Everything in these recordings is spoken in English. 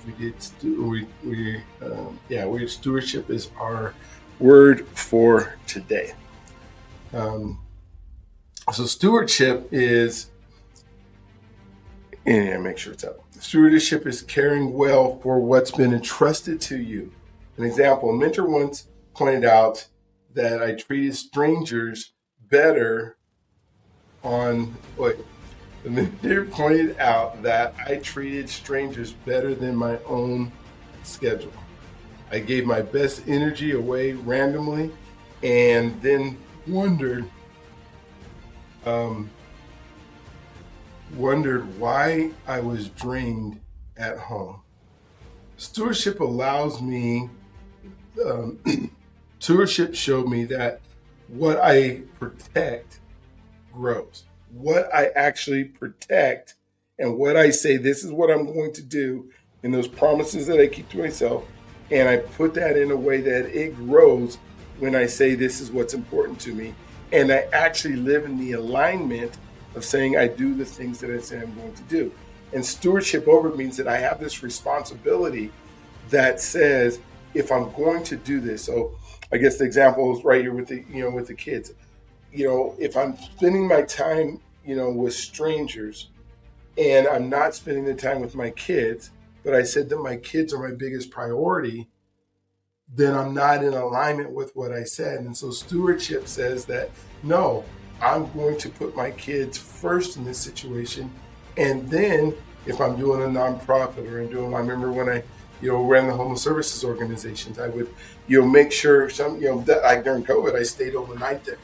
we did. Stewardship is our word for today. Um, so stewardship is, and make sure it's up. Stewardship is caring well for what's been entrusted to you. An example: a mentor once pointed out that I treated strangers better on wait. The mentor pointed out that I treated strangers better than my own schedule. I gave my best energy away randomly and then um, wondered why I was drained at home. Stewardship allows me, um, stewardship showed me that what I protect grows. What I actually protect and what I say, this is what I'm going to do, and those promises that I keep to myself, and I put that in a way that it grows when I say this is what's important to me. And I actually live in the alignment of saying I do the things that I say I'm going to do. And stewardship over means that I have this responsibility that says if I'm going to do this. So I guess the example is right here with the kids. If I'm spending my time, with strangers and I'm not spending the time with my kids, but I said that my kids are my biggest priority, then I'm not in alignment with what I said. And so stewardship says that no, I'm going to put my kids first in this situation. And then if I'm doing a nonprofit I remember when I, ran the homeless services organizations, I would, make sure that during COVID, I stayed overnight there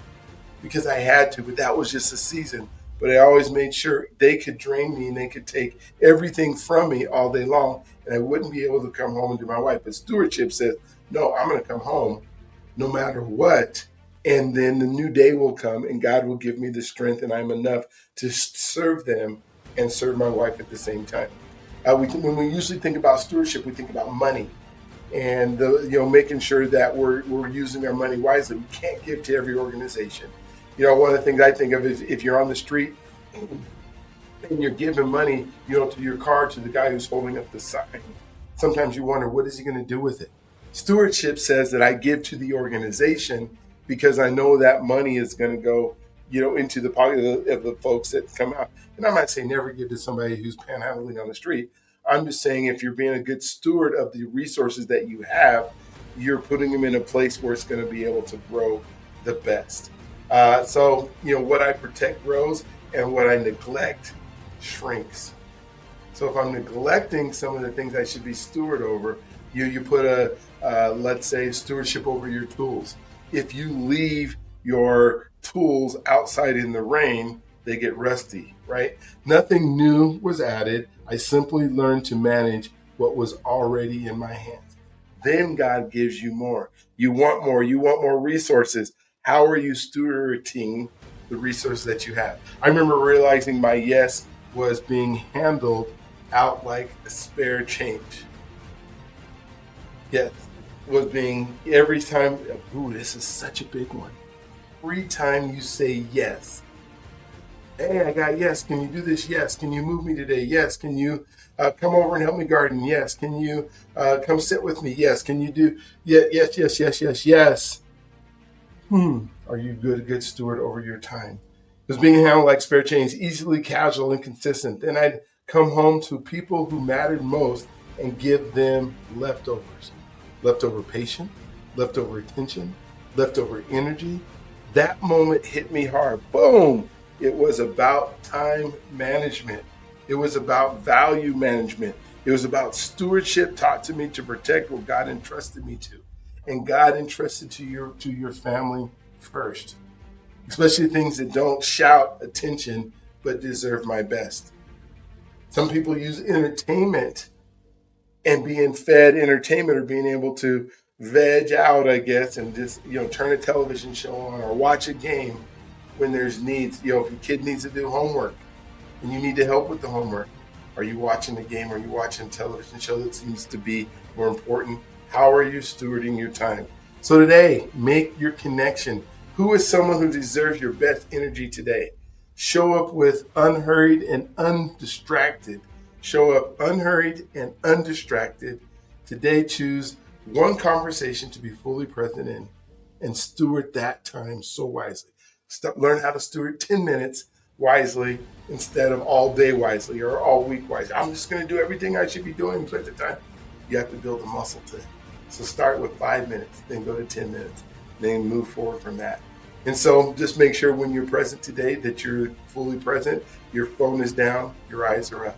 because I had to, but that was just a season. But I always made sure they could drain me and they could take everything from me all day long, and I wouldn't be able to come home and do my wife. But stewardship says, no, I'm going to come home no matter what. And then the new day will come and God will give me the strength and I'm enough to serve them and serve my wife at the same time. When we usually think about stewardship, we think about money and making sure that we're using our money wisely. We can't give to every organization. One of the things I think of is if you're on the street and you're giving money, to your car to the guy who's holding up the sign. Sometimes you wonder, what is he going to do with it? Stewardship says that I give to the organization because I know that money is going to go, into the pocket of the folks that come out. And I'm not saying never give to somebody who's panhandling on the street. I'm just saying if you're being a good steward of the resources that you have, you're putting them in a place where it's going to be able to grow the best. What I protect grows and what I neglect shrinks. So if I'm neglecting some of the things I should be steward over, you put let's say, stewardship over your tools. If you leave your tools outside in the rain, they get rusty, right? Nothing new was added. I simply learned to manage what was already in my hands. Then God gives you more. You want more. You want more resources. How are you stewarding the resources that you have? I remember realizing my yes was being handled out like a spare change. Yes, was being every time. Ooh, this is such a big one. Every time you say yes, hey, I got yes. Can you do this? Yes. Can you move me today? Yes. Can you come over and help me garden? Yes. Can you come sit with me? Yes. Can you do? Yeah, yes, yes, yes, yes, yes. Are you good steward over your time? It was being handled like spare change, easily casual and consistent. Then I'd come home to people who mattered most and give them leftovers. Leftover patience, leftover attention, leftover energy. That moment hit me hard. Boom! It was about time management. It was about value management. It was about stewardship taught to me to protect what God entrusted me to. And God entrusted to your family first. Especially things that don't shout attention but deserve my best. Some people use entertainment and being fed entertainment or being able to veg out, I guess, and just, turn a television show on or watch a game when there's needs. If your kid needs to do homework and you need to help with the homework, are you watching the game? Are you watching a television show that seems to be more important? How are you stewarding your time? So today, make your connection. Who is someone who deserves your best energy today? Show up with unhurried and undistracted. Show up unhurried and undistracted. Today, choose one conversation to be fully present in and steward that time so wisely. Learn how to steward 10 minutes wisely instead of all day wisely or all week wisely. I'm just going to do everything I should be doing at the time. You have to build a muscle to it. So start with 5 minutes, then go to 10 minutes, then move forward from that. And so just make sure when you're present today that you're fully present, your phone is down, your eyes are up.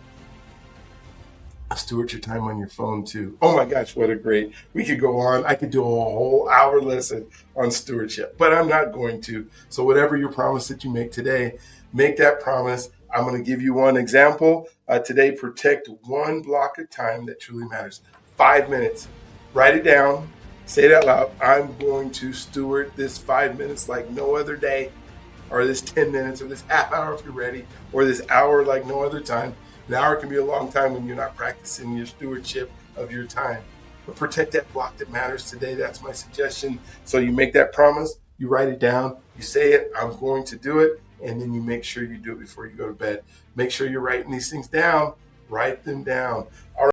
Steward your time on your phone too. Oh my gosh, what a great, we could go on. I could do a whole hour lesson on stewardship, but I'm not going to. So whatever your promise that you make today, make that promise. I'm going to give you one example. Today, protect one block of time that truly matters. 5 minutes. Write it down. Say it out loud. I'm going to steward this 5 minutes like no other day, or this 10 minutes, or this half hour if you're ready, or this hour like no other time. An hour can be a long time when you're not practicing your stewardship of your time. But protect that block that matters today. That's my suggestion. So you make that promise, you write it down, you say it, I'm going to do it, and then you make sure you do it before you go to bed. Make sure you're writing these things down. Write them down. All right.